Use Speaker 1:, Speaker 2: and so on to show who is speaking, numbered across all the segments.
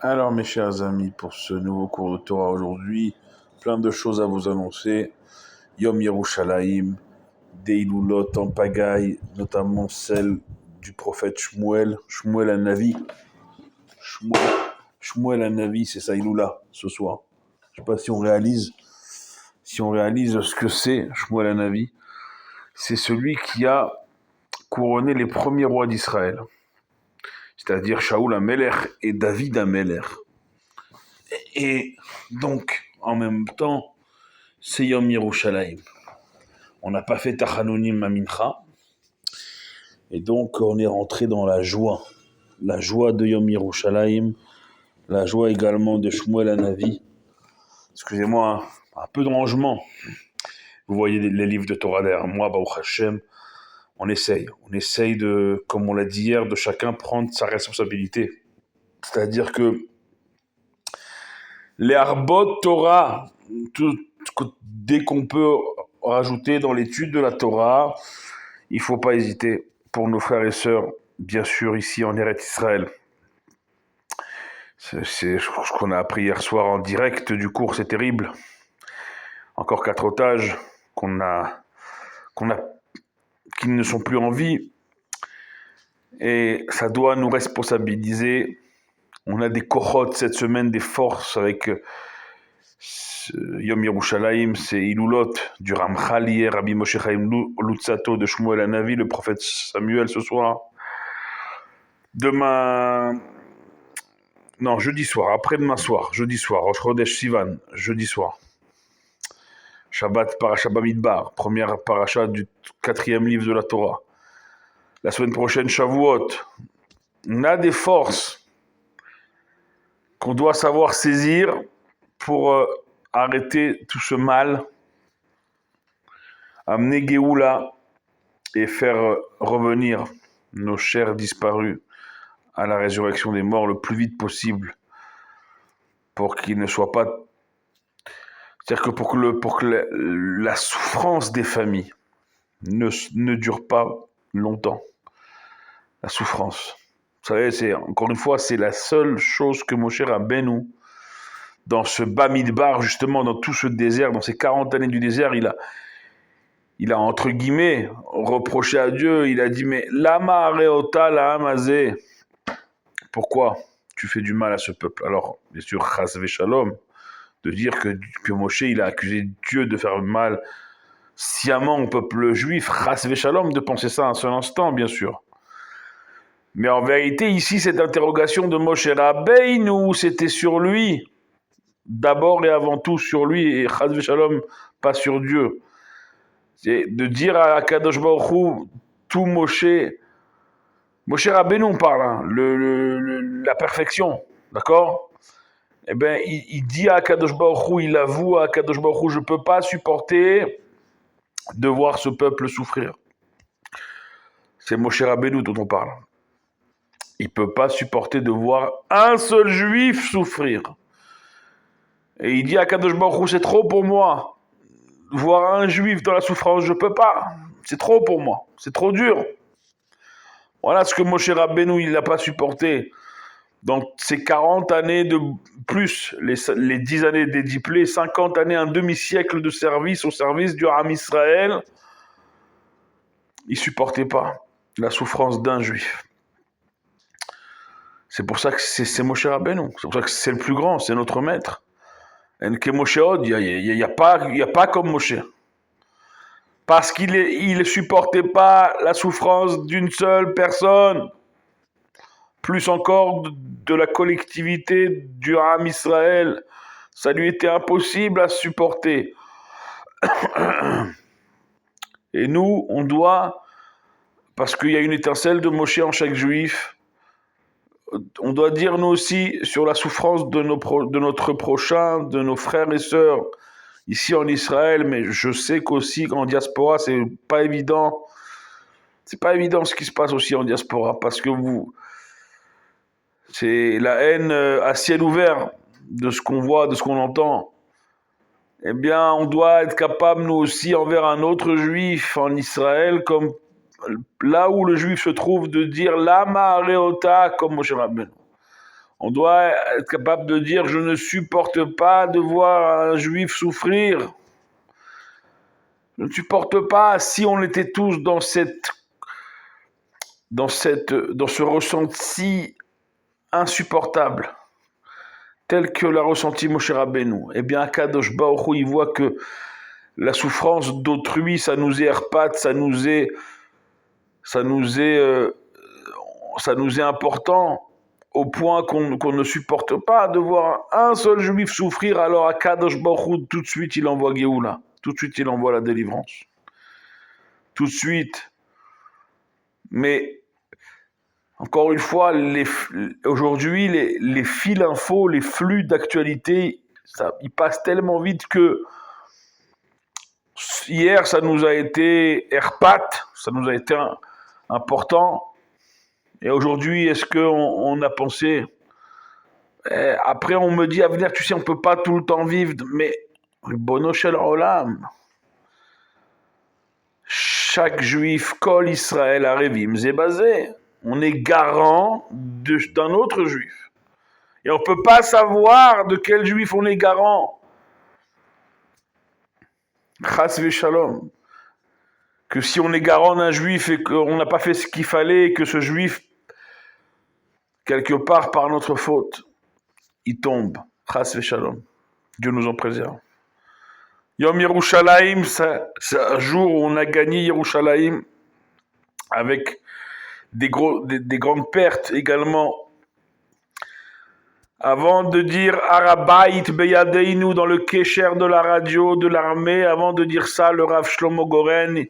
Speaker 1: Alors mes chers amis, pour ce nouveau cours de Torah aujourd'hui, plein de choses à vous annoncer. Yom Yerushalayim, des Ilulot en pagaille, notamment celle du prophète Shmuel, Shmuel Hanavi. Shmuel Hanavi, c'est sa Ilula ce soir. Je ne sais pas si on réalise ce que c'est Shmuel Hanavi. C'est celui qui a couronné les premiers rois d'Israël, c'est-à-dire Shaoul Amelech et David Amelech. Et donc, en même temps, c'est Yom Yerushalayim. On n'a pas fait Tachanonim à Mincha. Et donc, on est rentré dans la joie. La joie de Yom Yerushalayim. La joie également de Shmuel Hanavi. Excusez-moi, un peu de rangement. Vous voyez les livres de Torah derrière moi, Baruch Hashem. On essaye de, comme on l'a dit hier, de chacun prendre sa responsabilité. C'est-à-dire que les Arbot Torah, dès qu'on peut rajouter dans l'étude de la Torah, il ne faut pas hésiter pour nos frères et sœurs, bien sûr, ici en Eretz Israël. C'est ce qu'on a appris hier soir en direct du cours, c'est terrible. Encore 4 otages qui ne sont plus en vie. Et ça doit nous responsabiliser. On a des kohot cette semaine, des forces avec Yom Yerushalayim, c'est Ilulot du Ramchal hier, Rabbi Moshe Chaim Lutzato de Shmuel Hanavi, le prophète Samuel ce soir. Jeudi soir, après-demain soir, jeudi soir, Rosh Chodesh Sivan, jeudi soir. Shabbat Parashat Bamidbar, première paracha du 4e livre de la Torah. La semaine prochaine, Shavuot. On a des forces qu'on doit savoir saisir pour arrêter tout ce mal, amener Géoula et faire revenir nos chers disparus à la résurrection des morts le plus vite possible pour qu'ils ne soient pas... C'est-à-dire que pour que la souffrance des familles ne dure pas longtemps. La souffrance. Vous savez, encore une fois, c'est la seule chose que Moshe Rabbeinu, dans ce Bamidbar, justement, dans tout ce désert, dans ces 40 années du désert, il a entre guillemets reproché à Dieu, il a dit, mais Lama Areota la Hamazé, pourquoi tu fais du mal à ce peuple? Alors, bien sûr, Chas Veshalom, de dire que Moshe, il a accusé Dieu de faire mal sciemment au peuple juif, Chas Veshalom, de penser ça un seul instant, bien sûr. Mais en vérité, ici, cette interrogation de Moshe Rabbeinu, c'était sur lui, d'abord et avant tout sur lui, et Chas Veshalom, pas sur Dieu. C'est de dire à Kadosh Baruch Hu, tout Moshe Rabbeinu, on parle, hein, la perfection, d'accord? Eh bien, il dit à Kadosh Baruch Hu, il avoue à Kadosh Baruch Hu, je ne peux pas supporter de voir ce peuple souffrir. C'est Moshe Rabbeinu dont on parle. Il ne peut pas supporter de voir un seul juif souffrir. Et il dit à Kadosh Baruch Hu, c'est trop pour moi. Voir un juif dans la souffrance, je ne peux pas. C'est trop pour moi. C'est trop dur. Voilà ce que Moshe Rabbeinu, il n'a pas supporté. Donc, ces 40 années de plus, les 10 années d'édiplé, 50 années, un demi-siècle de service au service du Ham Israël, il ne supportait pas la souffrance d'un juif. C'est pour ça que c'est Moshe Rabbeinu. C'est pour ça que c'est le plus grand, c'est notre maître. Et que Moshe Od, il n'y a pas comme Moshe. Parce qu'il ne supportait pas la souffrance d'une seule personne. Plus encore de la collectivité du Ham Israël. Ça lui était impossible à supporter. Et nous, on doit, parce qu'il y a une étincelle de Moshe en chaque juif, on doit dire nous aussi sur la souffrance de notre prochain, de nos frères et sœurs ici en Israël, mais je sais qu'aussi en diaspora, c'est pas évident ce qui se passe aussi en diaspora, parce que c'est la haine à ciel ouvert de ce qu'on voit, de ce qu'on entend. Eh bien, on doit être capable, nous aussi, envers un autre juif en Israël, comme là où le juif se trouve, de dire Lama Areota, comme Moshe Rabbeinu. On doit être capable de dire « Je ne supporte pas de voir un juif souffrir ». Je ne supporte pas si on était tous dans ce ressenti insupportable, tel que l'a ressenti Moshe Rabbeinu. Eh bien, Kadosh Baruch Hu, il voit que la souffrance d'autrui, ça nous est herpat, ça nous est important, au point qu'on ne supporte pas de voir un seul juif souffrir. Alors à Kadosh Baruch Hu, tout de suite, il envoie Géoula. Tout de suite, il envoie la délivrance. Tout de suite. Mais encore une fois, aujourd'hui, les fils d'infos, les flux d'actualité, ils passent tellement vite que hier, ça nous a été herpat, ça nous a été important. Et aujourd'hui, est-ce qu'on a pensé... Après, on me dit, à venir, tu sais, on ne peut pas tout le temps vivre, mais Bono Shel Olam, chaque juif, Kol Israël Arevim, c'est basé. On est garant d'un autre juif. Et on ne peut pas savoir de quel juif on est garant. Chas v'shalom. Que si on est garant d'un juif et qu'on n'a pas fait ce qu'il fallait, et que ce juif, quelque part par notre faute, il tombe. Chas v'shalom. Dieu nous en préserve. Yom Yerushalayim, c'est un jour où on a gagné Yerushalayim avec des grandes pertes également. Avant de dire Arabait Beyadeinu dans le kécher de la radio, de l'armée, avant de dire ça, le Rav Shlomo Goren,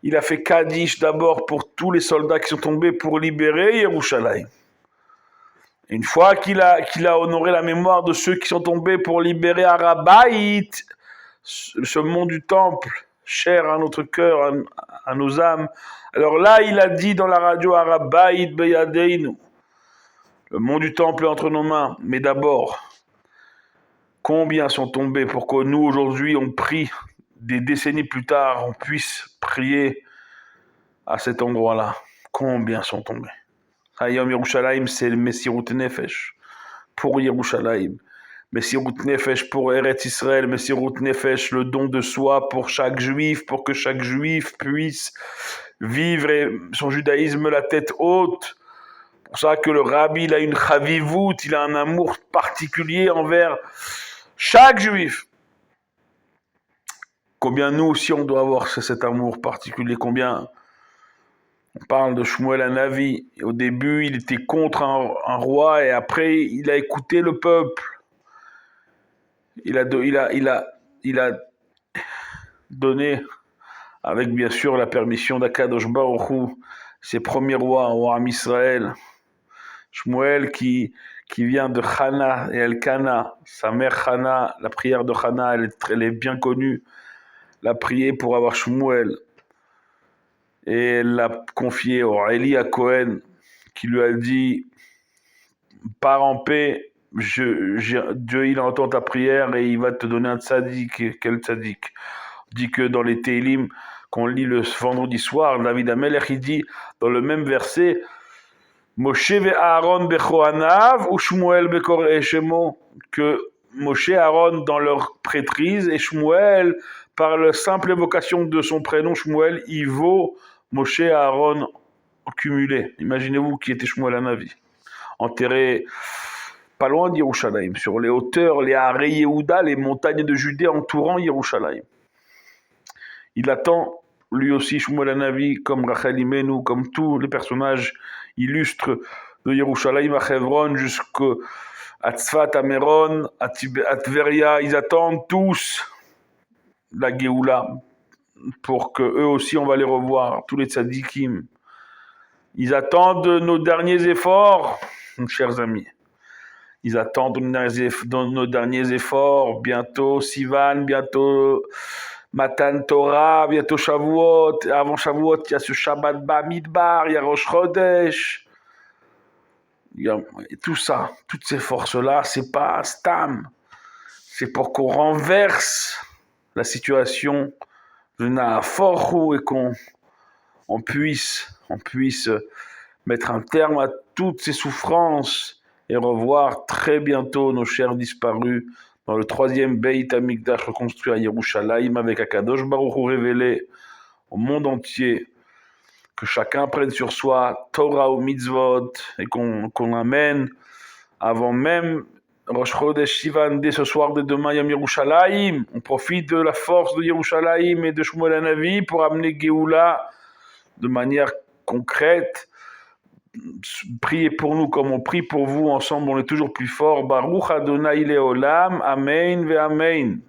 Speaker 1: il a fait Kaddish d'abord pour tous les soldats qui sont tombés pour libérer Yerushalayim. Une fois qu'il a honoré la mémoire de ceux qui sont tombés pour libérer Arabait, ce mont du temple, cher à notre cœur, à nos âmes. Alors là, il a dit dans la radio Arabait Beyadeinu, le mont du temple est entre nos mains. Mais d'abord, combien sont tombés pour que nous, aujourd'hui, on prie, des décennies plus tard, on puisse prier à cet endroit-là. Combien sont tombés? Hayom Yerushalayim, c'est le Messirut Nefesh pour Yerushalayim. Messirut Nefesh pour Eretz Israël, Messirut Nefesh, le don de soi pour chaque juif, pour que chaque juif puisse vivre son judaïsme la tête haute. C'est pour ça que le rabbi, il a une chavivout, il a un amour particulier envers chaque juif. Combien nous aussi on doit avoir cet amour particulier, combien on parle de Shmuel Hanavi. Au début, il était contre un roi et après, il a écouté le peuple. Il a donné, avec bien sûr la permission d'Akadosh Baruch Hu, ses premiers rois au Am Israël. Shmuel qui vient de Hana et Elkana, sa mère Hana, la prière de Hana, elle est bien connue. Elle a prié pour avoir Shmuel. Et elle l'a confié au Eli à Cohen, qui lui a dit « Pars en paix, Dieu il entend ta prière et il va te donner un tzaddik. » Quel tzaddik? On dit que dans les Télim, qu'on lit le vendredi soir, David Amelech, il dit dans le même verset Moshe ve Aaron bechoanav ou Shmuel bekor Shemo, que Moshe et Aaron dans leur prêtrise et Shmuel, par la simple évocation de son prénom Shmuel, il vaut Moshe et Aaron cumulés. Imaginez-vous qui était Shmuel Hanavi, enterré pas loin d'Yerushalayim, sur les hauteurs, les Harei Yehuda, les montagnes de Judée entourant Yerushalayim. Il attend lui aussi Shmuel Hanavi, comme Rachel Imenu, comme tous les personnages illustres de Yerushalayim à Hebron jusqu'à Tzfat, à Meron, à Tveria. Ils attendent tous la Géoula pour que eux aussi on va les revoir, tous les tzadikim. Ils attendent nos derniers efforts, chers amis. Ils attendent nos derniers efforts. Bientôt Sivan, bientôt Matan Torah, bientôt Shavuot. Avant Shavuot, il y a ce Shabbat Bamidbar, il y a Rosh Chodesh. Tout ça, toutes ces forces-là, c'est pas Stam. C'est pour qu'on renverse la situation de Nahaforhu et qu'on puisse mettre un terme à toutes ces souffrances et revoir très bientôt nos chers disparus dans le 3e Beit Hamikdash reconstruit à Yerushalayim avec Akadosh Baruch Hu révélé au monde entier. Que chacun prenne sur soi Torah ou Mitzvot et qu'on amène avant même Rosh Chodesh Sivan dès ce soir, dès demain, Yom Yerushalayim. On profite de la force de Yerushalayim et de Shmuel Hanavi pour amener Géoula de manière concrète. Priez pour nous comme on prie pour vous. Ensemble, on est toujours plus fort. Baruch Adonai Leolam. Amen ve Amen.